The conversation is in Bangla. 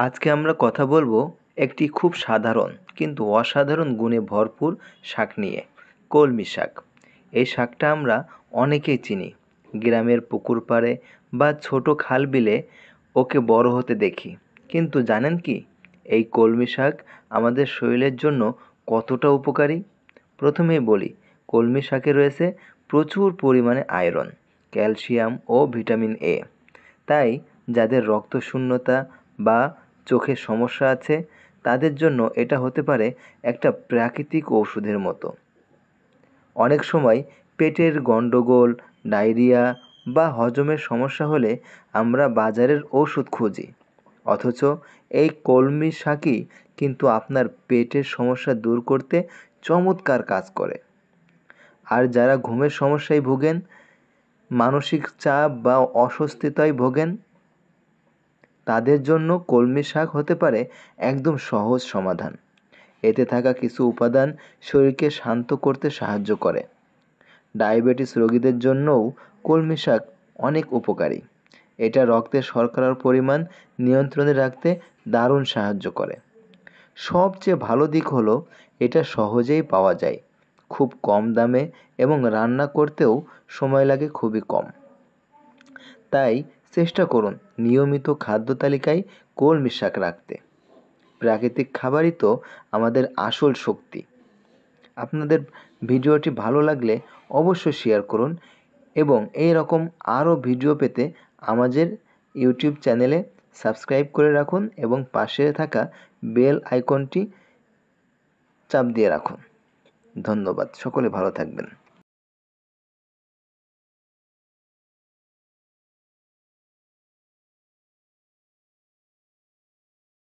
আজকে আমরা কথা বলবো একটি খুব সাধারণ কিন্তু অসাধারণ গুণে ভরপুর শাক নিয়ে, কলমি শাক। এই শাকটা আমরা অনেকেই চিনি, গ্রামের পুকুর পাড়ে বা ছোট খাল বিলে ওকে বড় হতে দেখি। কিন্তু জানেন কি, এই কলমি শাক আমাদের শরীরের জন্য কতটা উপকারী? প্রথমেই বলি, কলমি শাকে রয়েছে প্রচুর পরিমাণে আয়রন, ক্যালসিয়াম ও ভিটামিন এ। তাই যাদের রক্তশূন্যতা বা চোখের সমস্যা আছে তাদের জন্য এটা হতে পারে একটা প্রাকৃতিক ঔষধের মতো। অনেক সময় পেটের গন্ডগোল, ডায়রিয়া বা হজমের সমস্যা হলে আমরা বাজারের ওষুধ খুঁজি, অথচ এই কলমি শাকই কিন্তু আপনার পেটের সমস্যা দূর করতে চমৎকার কাজ করে। আর যারা ঘুমের সমস্যায় ভোগেন, মানসিক চাপ বা অস্বস্তিতায় ভোগেন, তাদের জন্য কলমি শাক হতে পারে একদম সহজ সমাধান। এতে থাকা কিছু উপাদান শরীরকে শান্ত করতে সাহায্য করে। ডায়াবেটিস রোগীদের জন্যও কলমি শাক অনেক উপকারী। এটা রক্তে শর্করার পরিমাণ নিয়ন্ত্রণে রাখতে দারুণ সাহায্য করে। সবচেয়ে ভালো দিক হলো এটা সহজেই পাওয়া যায়, খুব কম দামে, এবং রান্না করতেও সময় লাগে খুবই কম। তাই চেষ্টা করুন নিয়মিত খাদ্য তালিকায় কলমি শাক রাখতে। প্রাকৃতিক খাবারই তো আমাদের আসল শক্তি। আপনাদের ভিডিওটি ভালো লাগলে অবশ্যই শেয়ার করুন এবং এই রকম আরও ভিডিও পেতে আমাদের ইউটিউব চ্যানেলে সাবস্ক্রাইব করে রাখুন এবং পাশে থাকা বেল আইকনটি চাপ দিয়ে রাখুন। ধন্যবাদ, সকলে ভালো থাকবেন।